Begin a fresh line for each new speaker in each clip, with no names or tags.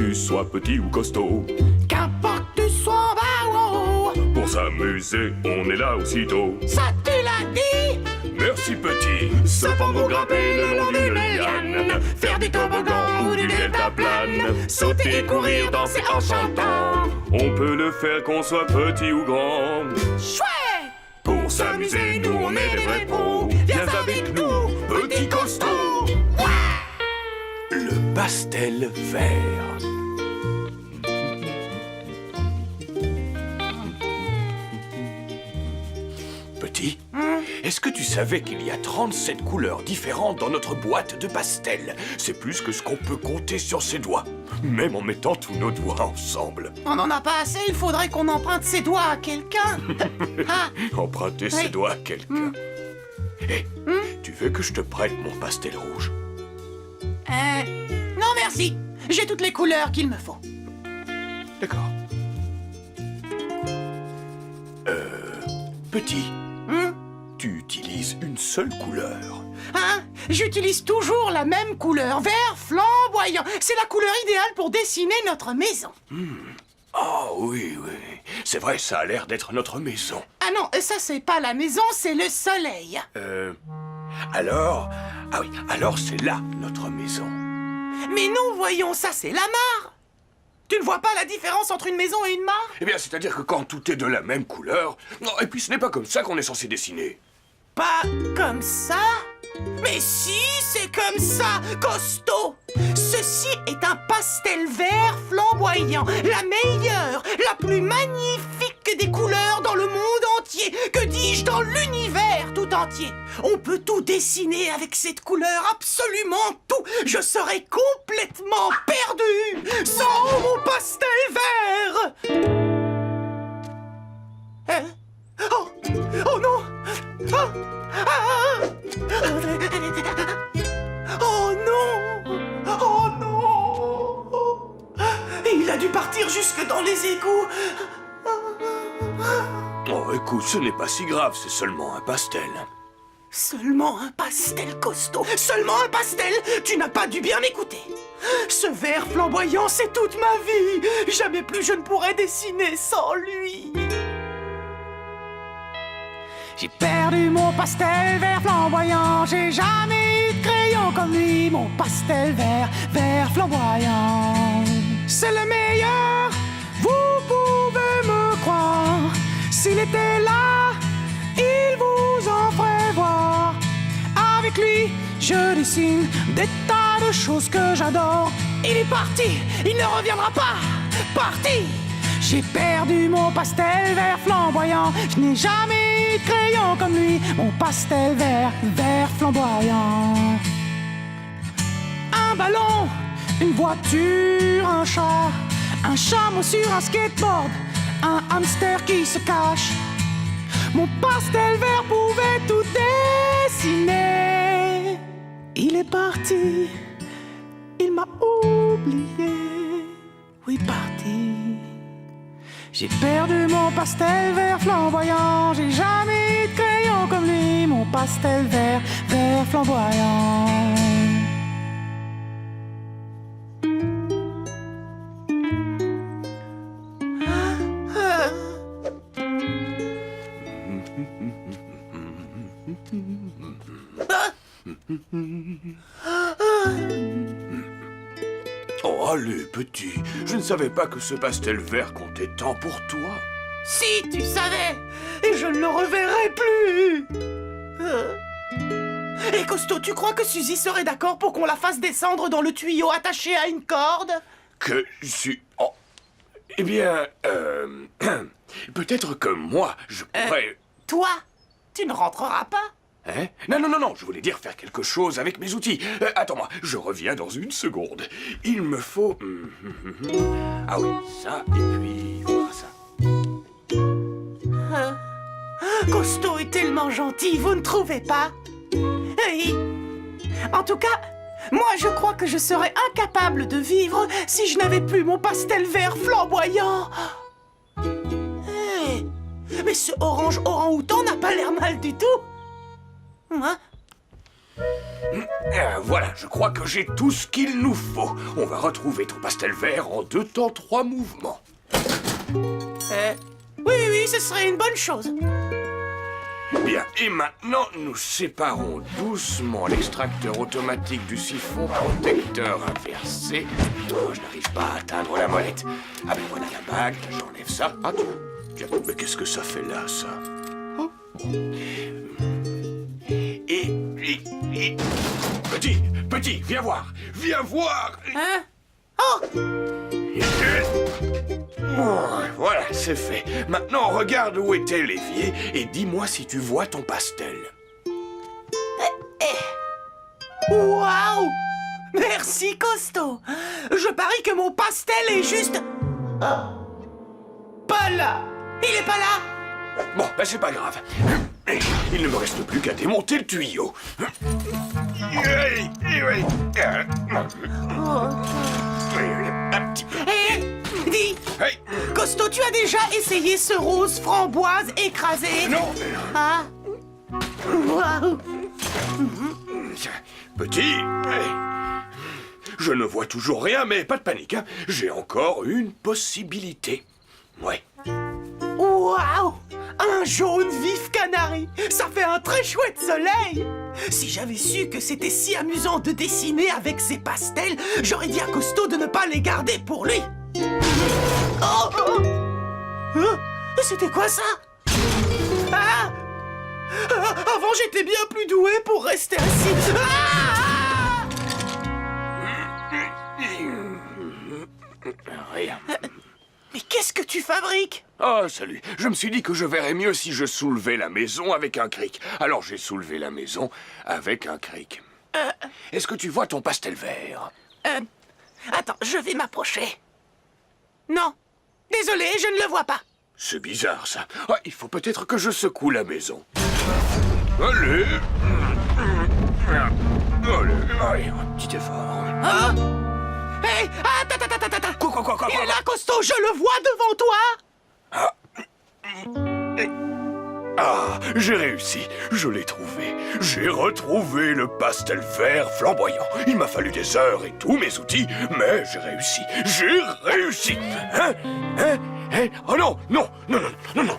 tu sois petit ou costaud.
Qu'importe tu sois en bas ou en haut.
Pour s'amuser, on est là aussitôt.
Ça tu l'as dit.
Merci petit. Se pendre ou grimper le long d'une liane, faire du toboggan ou du deltaplane, sauter et courir, danser en chantant. On peut le faire qu'on soit petit ou grand.
Chouette.
Pour s'amuser, nous on est des vrais pros. Viens avec nous, petit costaud. Le pastel vert. Petit, est-ce que tu savais qu'il y a 37 couleurs différentes dans notre boîte de pastel? C'est plus que ce qu'on peut compter sur ses doigts, même en mettant tous nos doigts ensemble.
On n'en a pas assez, il faudrait qu'on emprunte ses doigts à quelqu'un. Ah.
Emprunter ses doigts à quelqu'un. Hé, tu veux que je te prête mon pastel rouge?
Non merci, j'ai toutes les couleurs qu'il me faut.
D'accord. Petit, tu utilises une seule couleur.
Hein? J'utilise toujours la même couleur, vert flamboyant. C'est la couleur idéale pour dessiner notre maison.
Ah oui, oui. C'est vrai, ça a l'air d'être notre maison.
Ah non, ça c'est pas la maison, c'est le soleil.
Alors... Ah oui, alors c'est là notre maison.
Mais non, voyons, ça c'est la mare. Tu ne vois pas la différence entre une maison et une mare?
Eh bien, c'est-à-dire que quand tout est de la même couleur... Non, et puis ce n'est pas comme ça qu'on est censé dessiner.
Pas comme ça? Mais si, c'est comme ça, costaud. Ceci est un pastel vert flamboyant, la meilleure, la plus magnifique des couleurs dans le monde entier. Que dis-je, dans l'univers tout entier. On peut tout dessiner avec cette couleur, absolument tout. Je serais complètement perdu sans mon pastel vert. Oh, oh non. Oh non! Oh non! Il a dû partir jusque dans les égouts.
Oh, écoute, ce n'est pas si grave, c'est seulement un pastel.
Seulement un pastel costaud. Seulement un pastel. Tu n'as pas dû bien écouter. Ce vert flamboyant, c'est toute ma vie. Jamais plus je ne pourrai dessiner sans lui. J'ai perdu mon pastel vert flamboyant. J'ai jamais eu de crayon comme lui. Mon pastel vert, vert flamboyant. C'est le meilleur, vous pouvez me croire. S'il était là, il vous en ferait voir. Avec lui, je dessine des tas de choses que j'adore. Il est parti, il ne reviendra pas. Parti! J'ai perdu mon pastel vert flamboyant. Je n'ai jamais eu de crayon comme lui. Mon pastel vert, vert flamboyant. Un ballon, une voiture, un chat, un chameau sur un skateboard, un hamster qui se cache. Mon pastel vert pouvait tout dessiner. Il est parti, il m'a oublié. Oui, parti. J'ai perdu mon pastel vert flamboyant. J'ai jamais eu de crayon comme lui. Mon pastel vert, vert flamboyant.
Oh, allez, petit, je ne savais pas que ce pastel vert comptait tant pour toi.
Si tu savais, et je ne le reverrai plus. Et Costaud, tu crois que Suzy serait d'accord pour qu'on la fasse descendre dans le tuyau attaché à une corde?
Que je suis... Oh. Eh bien, peut-être que moi, je pourrais...
Toi, tu ne rentreras pas?
Hein? Non, non, non, non, je voulais dire faire quelque chose avec mes outils. Attends-moi, je reviens dans une seconde. Il me faut... Ah oui, ça, et puis voilà ça.
Costaud est tellement gentil, vous ne trouvez pas? Oui. En tout cas, moi je crois que je serais incapable de vivre si je n'avais plus mon pastel vert flamboyant. Hey, mais ce orange orang-outan n'a pas l'air mal du tout. Hein?
Voilà, je crois que j'ai tout ce qu'il nous faut. On va retrouver ton pastel vert en 2 temps 3 mouvements.
Oui, ce serait une bonne chose.
Bien, et maintenant, nous séparons doucement l'extracteur automatique du siphon protecteur inversé. Oh, je n'arrive pas à atteindre la molette. Ah ben voilà la bague, j'enlève ça. Ah tiens, mais qu'est-ce que ça fait là, ça? Oh. Et... Petit, viens voir. Viens voir.
Hein? Oh!
Voilà, c'est fait. Maintenant, regarde où était l'évier et dis-moi si tu vois ton pastel.
Waouh! Merci, Costo. Je parie que mon pastel est juste... pas là. Il est pas là.
Bon, ben c'est pas grave. Il ne me reste plus qu'à démonter le tuyau. Un petit peu.
Dis,
Hey.
Costo, tu as déjà essayé ce rose framboise écrasé?
Non.
Ah. Waouh!
Petit. Je ne vois toujours rien, mais pas de panique. Hein. J'ai encore une possibilité. Ouais.
Waouh! Un jaune vif canari! Ça fait un très chouette soleil! Si j'avais su que c'était si amusant de dessiner avec ces pastels, j'aurais dit à Costo de ne pas les garder pour lui! Oh! C'était quoi ça? Ah! Avant j'étais bien plus doué pour rester assis! Ah!
Rien.
Mais qu'est-ce que tu fabriques?
Oh, salut. Je me suis dit que je verrais mieux si je soulevais la maison avec un cric. Alors j'ai soulevé la maison avec un cric. Est-ce que tu vois ton pastel vert?
Attends, je vais m'approcher. Non, désolé, je ne le vois pas.
C'est bizarre, ça. Ah, il faut peut-être que je secoue la maison. Allez. Allez, un petit effort.
Hein? Hé, attends.
Quoi?
Il est là, Costo, je le vois devant toi.
Ah, j'ai réussi. Je l'ai trouvé. J'ai retrouvé le pastel vert flamboyant. Il m'a fallu des heures et tous mes outils, mais j'ai réussi. J'ai réussi. Hein? Oh non,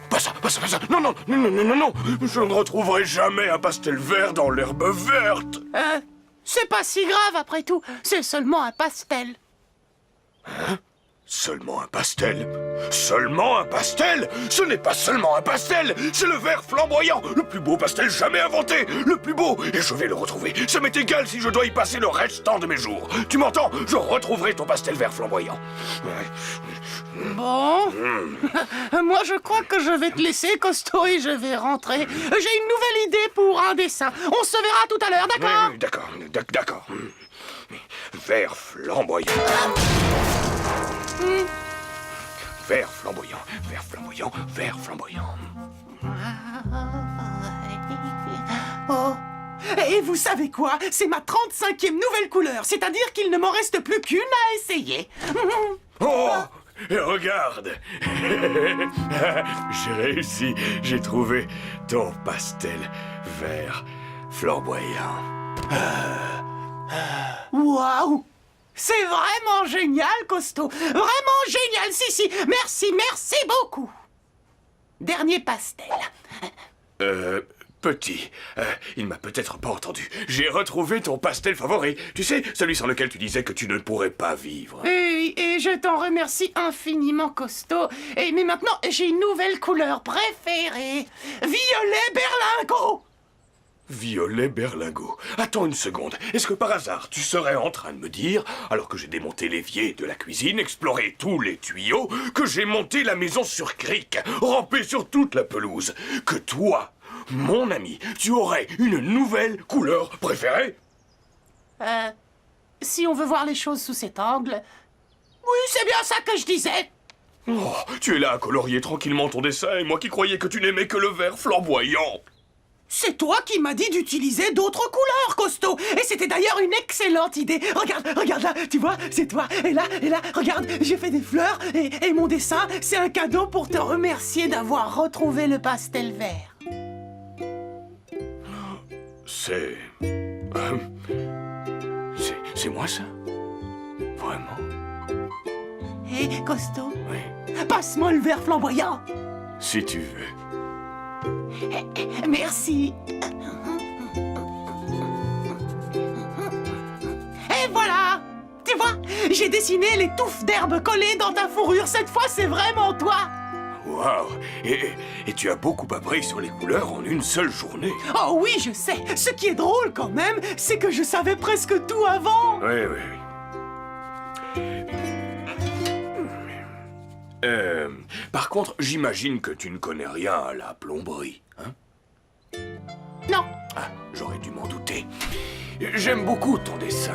pas ça. Non. Je ne retrouverai jamais un pastel vert dans l'herbe verte.
C'est pas si grave après tout, c'est seulement un pastel.
Seulement un pastel? Seulement un pastel? Ce n'est pas seulement un pastel, c'est le vert flamboyant, le plus beau pastel jamais inventé, le plus beau, et je vais le retrouver. Ça m'est égal si je dois y passer le restant de mes jours. Tu m'entends? Je retrouverai ton pastel vert flamboyant.
Bon, moi je crois que je vais te laisser, Costo, et je vais rentrer. J'ai une nouvelle idée pour un dessin. On se verra tout à l'heure, d'accord?
Oui, d'accord. Vert flamboyant. Vert flamboyant.
Oh. Et vous savez quoi? C'est ma 35e nouvelle couleur, c'est-à-dire qu'il ne m'en reste plus qu'une à essayer.
Oh! Et regarde! J'ai réussi, j'ai trouvé ton pastel vert flamboyant.
Waouh! C'est vraiment génial, Costo! Vraiment génial! Si, merci beaucoup! Dernier pastel.
Petit, il m'a peut-être pas entendu. J'ai retrouvé ton pastel favori. Tu sais, celui sans lequel tu disais que tu ne pourrais pas vivre.
Et je t'en remercie infiniment, Costo. Mais maintenant, j'ai une nouvelle couleur préférée. Violet berlingot!
Violet berlingot. Attends une seconde. Est-ce que par hasard, tu serais en train de me dire, alors que j'ai démonté l'évier de la cuisine, exploré tous les tuyaux, que j'ai monté la maison sur cric, rampé sur toute la pelouse, que toi, mon ami, tu aurais une nouvelle couleur préférée?
Si on veut voir les choses sous cet angle... Oui, c'est bien ça que je disais.
Oh, tu es là à colorier tranquillement ton dessin, et moi qui croyais que tu n'aimais que le vert flamboyant.
C'est toi qui m'as dit d'utiliser d'autres couleurs, Costo. Et c'était d'ailleurs une excellente idée. Regarde là, tu vois, c'est toi. Et là, regarde, j'ai fait des fleurs. Et mon dessin, c'est un cadeau pour te remercier d'avoir retrouvé le pastel vert.
C'est moi, ça? Vraiment?
Hé, costaud,
Oui,
passe-moi le verre flamboyant.
si tu veux.
Merci. Et voilà! Tu vois, j'ai dessiné les touffes d'herbe collées dans ta fourrure. Cette fois, c'est vraiment toi.
Waouh! Et tu as beaucoup appris sur les couleurs en une seule journée.
Oh oui, je sais. Ce qui est drôle quand même, c'est que je savais presque tout avant.
Oui, oui, oui. Par contre, j'imagine que tu ne connais rien à la plomberie, hein?
Non.
Ah, j'aurais dû m'en douter. J'aime beaucoup ton dessin.